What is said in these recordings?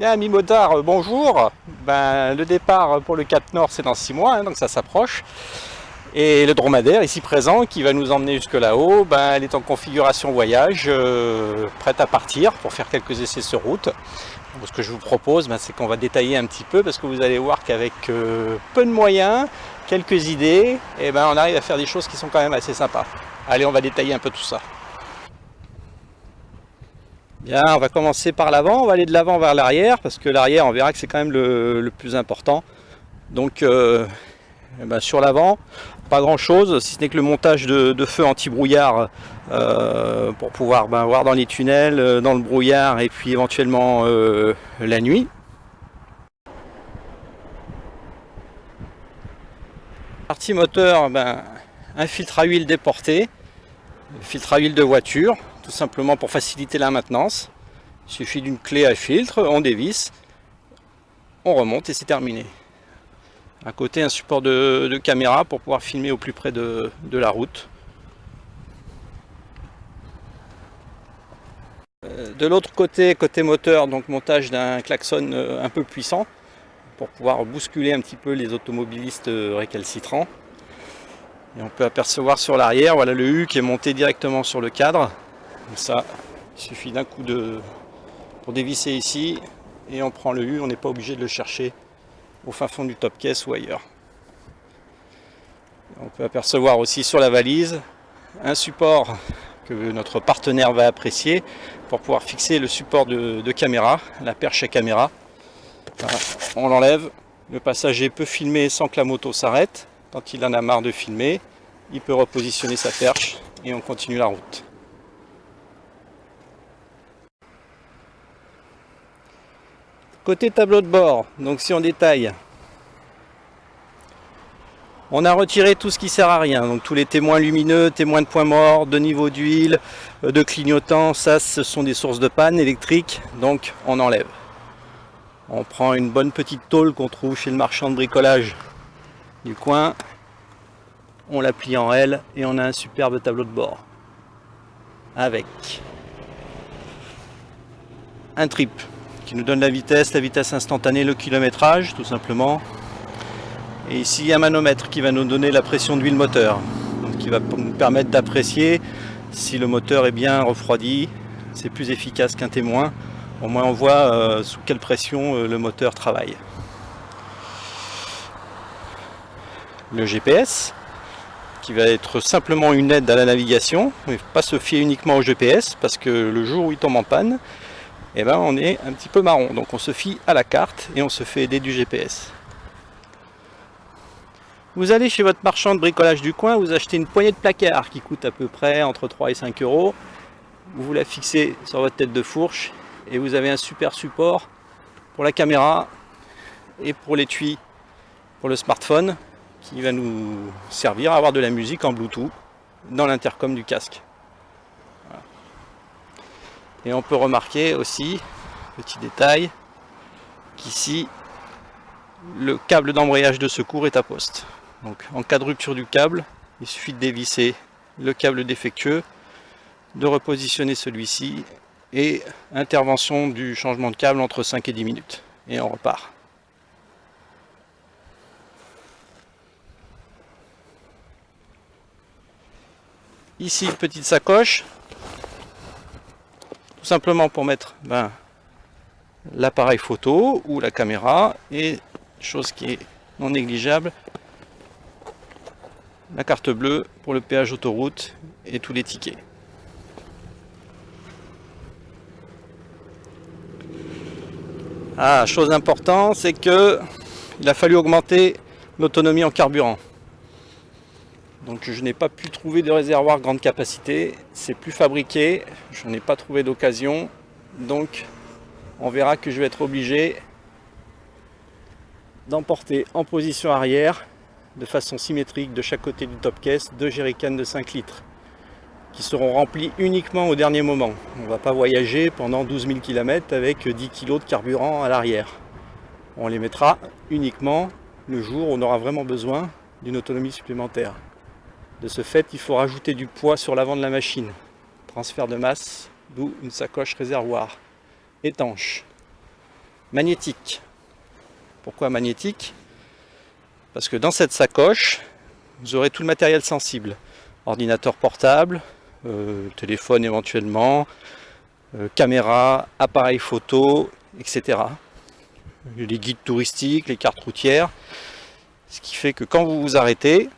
Bien, amis motards, bonjour. Ben, le départ pour le Cap Nord, c'est dans 6 mois, hein, donc ça s'approche. Et le dromadaire, ici présent, qui va nous emmener jusque là-haut, ben, elle est en configuration voyage, prête à partir pour faire quelques essais sur route. Donc, ce que je vous propose, ben, c'est qu'on va détailler un petit peu, parce que vous allez voir qu'avec peu de moyens, quelques idées, et ben, on arrive à faire des choses qui sont quand même assez sympas. Allez, on va détailler un peu tout ça. Bien, on va commencer par l'avant, on va aller de l'avant vers l'arrière, parce que l'arrière, on verra que c'est quand même le plus important. Donc, ben, sur l'avant, pas grand chose, si ce n'est que le montage de feux anti-brouillard pour pouvoir voir dans les tunnels, dans le brouillard et puis éventuellement la nuit. Partie moteur, ben, un filtre à huile déporté, filtre à huile de voiture, tout simplement pour faciliter la maintenance. Il suffit d'une clé à filtre, on dévisse, on remonte et c'est terminé. À côté, un support de caméra pour pouvoir filmer au plus près de la route. De l'autre côté, côté moteur, donc montage d'un klaxon un peu puissant pour pouvoir bousculer un petit peu les automobilistes récalcitrants. Et on peut apercevoir sur l'arrière, voilà le U qui est monté directement sur le cadre. Donc ça, il suffit d'un coup pour dévisser ici et on prend le U, on n'est pas obligé de le chercher au fin fond du top case ou ailleurs. On peut apercevoir aussi sur la valise un support que notre partenaire va apprécier pour pouvoir fixer le support de caméra, la perche à caméra. Voilà, on l'enlève, le passager peut filmer sans que la moto s'arrête. Quand il en a marre de filmer, il peut repositionner sa perche et on continue la route. Côté tableau de bord, donc si on détaille, on a retiré tout ce qui sert à rien, donc tous les témoins lumineux, témoins de points morts, de niveau d'huile, de clignotants, ça ce sont des sources de panne électrique, donc on enlève. On prend une bonne petite tôle qu'on trouve chez le marchand de bricolage du coin, on la plie en L et on a un superbe tableau de bord avec un trip qui nous donne la vitesse instantanée, le kilométrage tout simplement. Et ici un manomètre qui va nous donner la pression d'huile moteur, donc qui va nous permettre d'apprécier si le moteur est bien refroidi. C'est plus efficace qu'un témoin, au moins on voit sous quelle pression le moteur travaille. Le GPS qui va être simplement une aide à la navigation, il ne faut pas se fier uniquement au GPS parce que le jour où il tombe en panne, eh ben, on est un petit peu marron, donc on se fie à la carte et on se fait aider du GPS. Vous allez chez votre marchand de bricolage du coin, vous achetez une poignée de placard qui coûte à peu près entre 3 et 5 euros. Vous la fixez sur votre tête de fourche et vous avez un super support pour la caméra et pour l'étui pour le smartphone qui va nous servir à avoir de la musique en Bluetooth dans l'intercom du casque. Voilà. Et on peut remarquer aussi, petit détail, qu'ici le câble d'embrayage de secours est à poste. Donc en cas de rupture du câble, il suffit de dévisser le câble défectueux, de repositionner celui-ci et intervention du changement de câble entre 5 et 10 minutes. Et on repart. Ici, petite sacoche, tout simplement pour mettre l'appareil photo ou la caméra et, chose qui est non négligeable, la carte bleue pour le péage autoroute et tous les tickets. Ah, chose importante, c'est que il a fallu augmenter l'autonomie en carburant. Donc je n'ai pas pu trouver de réservoir grande capacité, c'est plus fabriqué, je n'en ai pas trouvé d'occasion, donc on verra que je vais être obligé d'emporter en position arrière, de façon symétrique de chaque côté du top case, 2 jerrycans de 5 litres, qui seront remplis uniquement au dernier moment. On ne va pas voyager pendant 12 000 km avec 10 kg de carburant à l'arrière. On les mettra uniquement le jour où on aura vraiment besoin d'une autonomie supplémentaire. De ce fait, il faut rajouter du poids sur l'avant de la machine. Transfert de masse, d'où une sacoche réservoir étanche. magnétique. Pourquoi magnétique? Parce que dans cette sacoche, vous aurez tout le matériel sensible. Ordinateur portable, téléphone éventuellement, caméra, appareil photo, etc. Les guides touristiques, les cartes routières. Ce qui fait que quand vous vous arrêtez,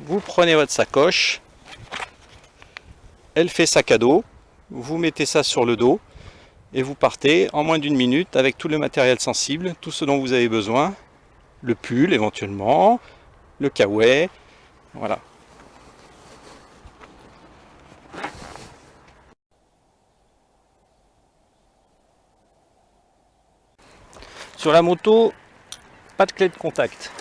vous prenez votre sacoche, elle fait sac à dos, vous mettez ça sur le dos et vous partez en moins d'une minute avec tout le matériel sensible, tout ce dont vous avez besoin, le pull éventuellement, le kawaii, voilà. Sur la moto, pas de clé de contact.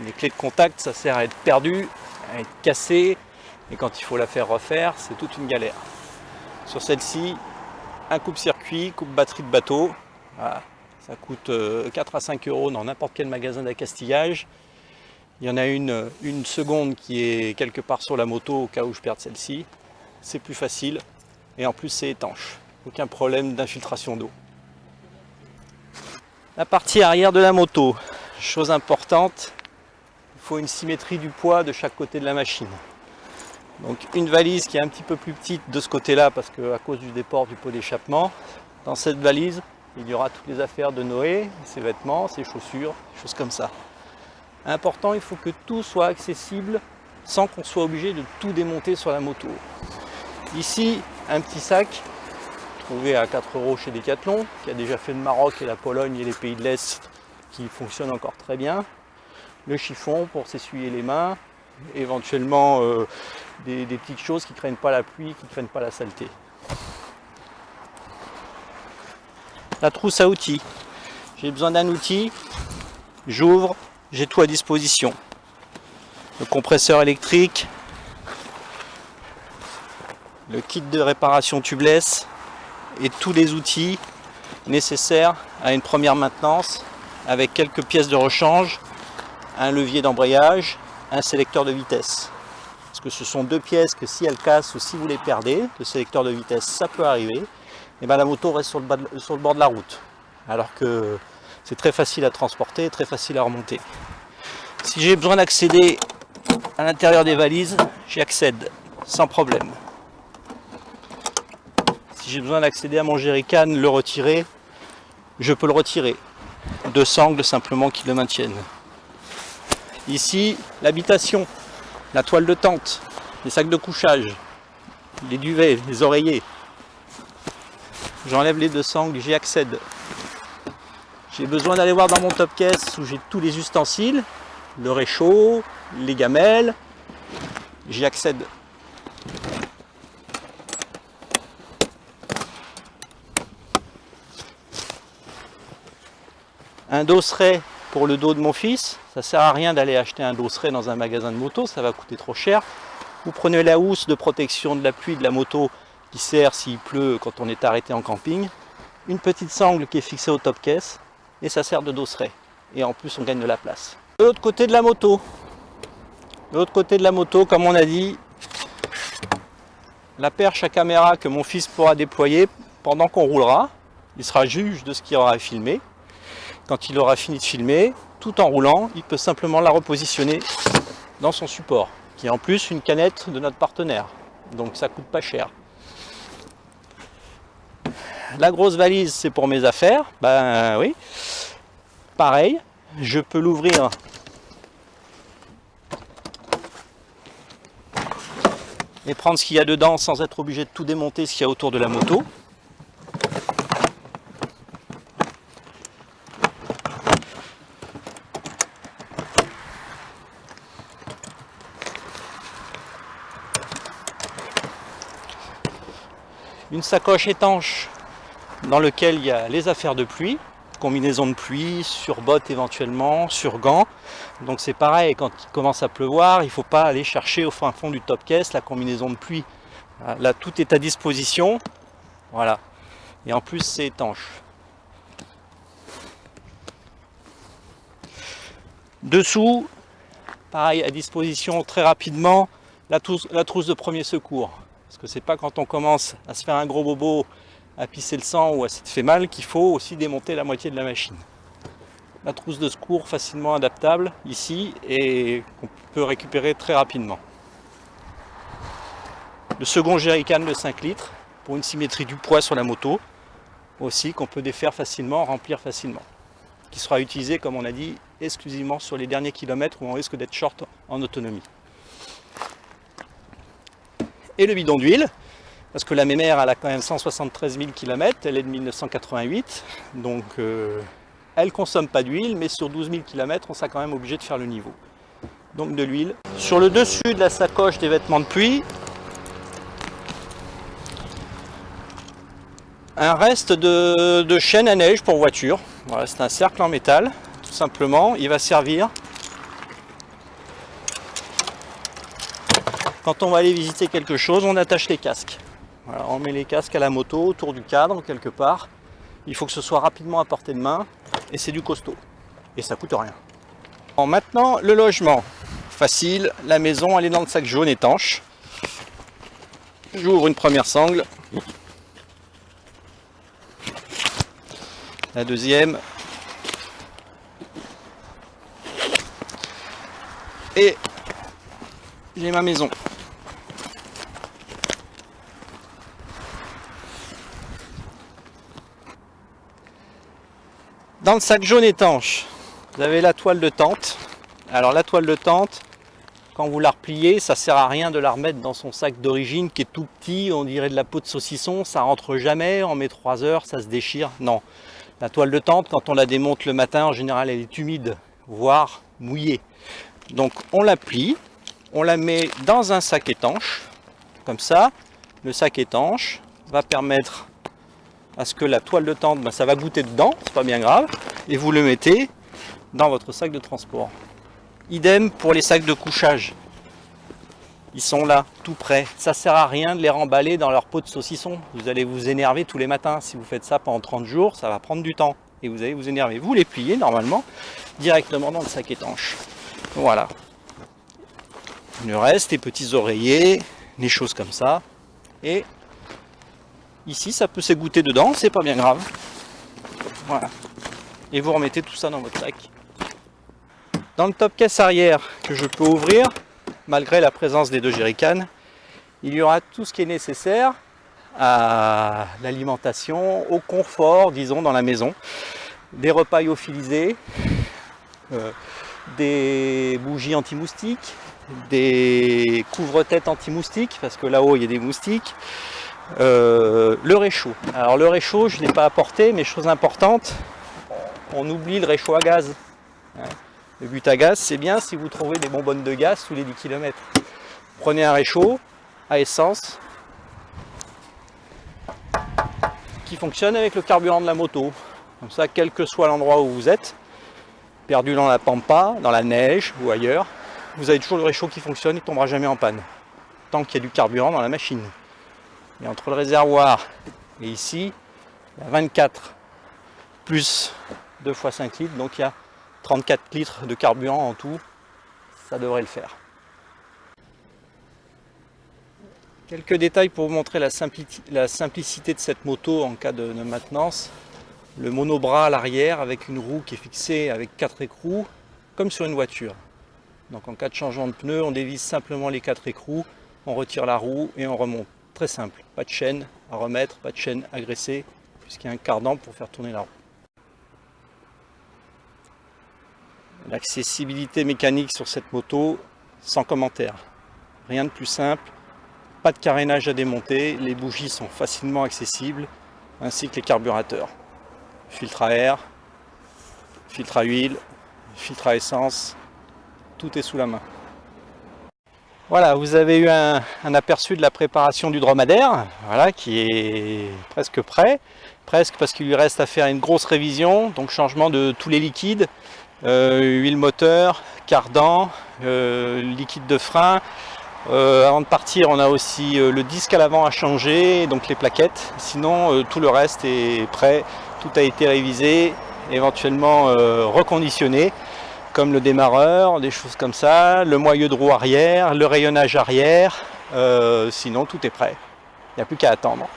Les clés de contact, ça sert à être perdu, à être cassé, et quand il faut la faire refaire, c'est toute une galère. Sur celle-ci, un coupe-circuit, coupe-batterie de bateau, voilà. Ça coûte 4 à 5 euros dans n'importe quel magasin d'accastillage. Il y en a une seconde qui est quelque part sur la moto au cas où je perde celle-ci. C'est plus facile et en plus c'est étanche. Aucun problème d'infiltration d'eau. La partie arrière de la moto, chose importante, il faut une symétrie du poids de chaque côté de la machine. Donc une valise qui est un petit peu plus petite de ce côté-là parce qu'à cause du déport du pot d'échappement, dans cette valise, il y aura toutes les affaires de Noé, ses vêtements, ses chaussures, des choses comme ça. Important, il faut que tout soit accessible sans qu'on soit obligé de tout démonter sur la moto. Ici, un petit sac trouvé à 4 euros chez Decathlon, qui a déjà fait le Maroc et la Pologne et les pays de l'Est, qui fonctionne encore très bien. Le chiffon pour s'essuyer les mains, éventuellement des petites choses qui ne craignent pas la pluie, qui ne craignent pas la saleté. La trousse à outils. J'ai besoin d'un outil, j'ouvre, j'ai tout à disposition. Le compresseur électrique, le kit de réparation tubeless et tous les outils nécessaires à une première maintenance avec quelques pièces de rechange, un levier d'embrayage, un sélecteur de vitesse. Parce que ce sont deux pièces que si elles cassent ou si vous les perdez, le sélecteur de vitesse ça peut arriver, et bien la moto reste sur le bord de la route. Alors que c'est très facile à transporter, très facile à remonter. Si j'ai besoin d'accéder à l'intérieur des valises, j'y accède sans problème. Si j'ai besoin d'accéder à mon jerrycan, le retirer, je peux le retirer. Deux sangles simplement qui le maintiennent. Ici, l'habitation, la toile de tente, les sacs de couchage, les duvets, les oreillers. J'enlève les deux sangles, j'y accède. J'ai besoin d'aller voir dans mon top caisse où j'ai tous les ustensiles, le réchaud, les gamelles, j'y accède. Un dosseret pour le dos de mon fils, ça sert à rien d'aller acheter un dosseret dans un magasin de moto, ça va coûter trop cher. Vous prenez la housse de protection de la pluie de la moto qui sert s'il pleut quand on est arrêté en camping, une petite sangle qui est fixée au top caisse et ça sert de dosseret. Et en plus on gagne de la place. De l'autre côté de la moto, comme on a dit, la perche à caméra que mon fils pourra déployer pendant qu'on roulera, il sera juge de ce qu'il aura filmé. Quand il aura fini de filmer, tout en roulant, il peut simplement la repositionner dans son support, qui est en plus une canette de notre partenaire. Donc ça coûte pas cher. La grosse valise, c'est pour mes affaires. Ben oui. Pareil, je peux l'ouvrir et prendre ce qu'il y a dedans sans être obligé de tout démonter ce qu'il y a autour de la moto. Une sacoche étanche dans laquelle il y a les affaires de pluie, combinaison de pluie, sur bottes éventuellement, sur gants. Donc c'est pareil, quand il commence à pleuvoir, il ne faut pas aller chercher au fin fond du top caisse la combinaison de pluie. Là tout est à disposition, voilà. Et en plus c'est étanche. Dessous, pareil à disposition très rapidement, la trousse de premier secours. Parce que c'est pas quand on commence à se faire un gros bobo à pisser le sang ou à s'être fait mal qu'il faut aussi démonter la moitié de la machine. La trousse de secours facilement adaptable ici et qu'on peut récupérer très rapidement. Le second jerrycan de 5 litres pour une symétrie du poids sur la moto aussi qu'on peut défaire facilement, remplir facilement. Qui sera utilisé, comme on a dit, exclusivement sur les derniers kilomètres où on risque d'être short en autonomie. Et le bidon d'huile, parce que la Mémère elle a quand même 173 000 km, elle est de 1988, donc elle ne consomme pas d'huile, mais sur 12 000 km on sera quand même obligé de faire le niveau. Donc de l'huile. Sur le dessus de la sacoche des vêtements de pluie, un reste de chaîne à neige pour voiture. Voilà, c'est un cercle en métal, tout simplement. Il va servir quand on va aller visiter quelque chose, on attache les casques. Voilà, on met les casques à la moto, autour du cadre, quelque part. Il faut que ce soit rapidement à portée de main, et c'est du costaud. Et ça coûte rien. Bon, maintenant, le logement. Facile, la maison, elle est dans le sac jaune étanche. J'ouvre une première sangle. La deuxième. Et j'ai ma maison. Dans le sac jaune étanche, vous avez la toile de tente. Alors la toile de tente, quand vous la repliez, ça sert à rien de la remettre dans son sac d'origine qui est tout petit, on dirait de la peau de saucisson, ça rentre jamais, on met 3 heures, ça se déchire. Non, la toile de tente, quand on la démonte le matin, en général elle est humide, voire mouillée. Donc on la plie, on la met dans un sac étanche, comme ça. Le sac étanche va permettre à ce que la toile de tente, ça va goûter dedans, c'est pas bien grave, et vous le mettez dans votre sac de transport. Idem pour les sacs de couchage. Ils sont là, tout prêts. Ça sert à rien de les remballer dans leur peau de saucisson. Vous allez vous énerver tous les matins. Si vous faites ça pendant 30 jours, ça va prendre du temps. Et vous allez vous énerver. Vous les pliez normalement directement dans le sac étanche. Voilà. Le reste, les petits oreillers, les choses comme ça. Et ici, ça peut s'égoutter dedans, c'est pas bien grave. Voilà. Et vous remettez tout ça dans votre sac. Dans le top caisse arrière que je peux ouvrir, malgré la présence des 2 jerrycans, il y aura tout ce qui est nécessaire à l'alimentation, au confort, disons, dans la maison. Des repas lyophilisés, des bougies anti-moustiques, des couvre-têtes anti-moustiques, parce que là-haut il y a des moustiques. Le réchaud. Alors le réchaud, je ne l'ai pas apporté, mais chose importante, on oublie le réchaud à gaz. Le but à gaz, c'est bien si vous trouvez des bonbonnes de gaz tous les 10 km. Prenez un réchaud à essence qui fonctionne avec le carburant de la moto. Comme ça, quel que soit l'endroit où vous êtes, perdu dans la pampa, dans la neige ou ailleurs, vous avez toujours le réchaud qui fonctionne, il ne tombera jamais en panne. Tant qu'il y a du carburant dans la machine. Et entre le réservoir et ici, il y a 24 plus 2 fois 5 litres, donc il y a 34 litres de carburant en tout, ça devrait le faire. Quelques détails pour vous montrer la simplicité de cette moto en cas de maintenance. Le monobras à l'arrière avec une roue qui est fixée avec 4 écrous, comme sur une voiture. Donc en cas de changement de pneu, on dévisse simplement les 4 écrous, on retire la roue et on remonte. Très simple, pas de chaîne à remettre, pas de chaîne à graisser, puisqu'il y a un cardan pour faire tourner la roue. L'accessibilité mécanique sur cette moto, sans commentaire. Rien de plus simple, pas de carénage à démonter, les bougies sont facilement accessibles, ainsi que les carburateurs. Filtre à air, filtre à huile, filtre à essence, tout est sous la main. Voilà, vous avez eu un aperçu de la préparation du dromadaire, voilà, qui est presque prêt. Presque parce qu'il lui reste à faire une grosse révision, donc changement de tous les liquides, huile moteur, cardan, liquide de frein. Avant de partir, on a aussi le disque à l'avant à changer, donc les plaquettes. Sinon, tout le reste est prêt, tout a été révisé, éventuellement reconditionné, comme le démarreur, des choses comme ça, le moyeu de roue arrière, le rayonnage arrière. Sinon, tout est prêt. Il n'y a plus qu'à attendre.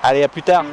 Allez, à plus tard.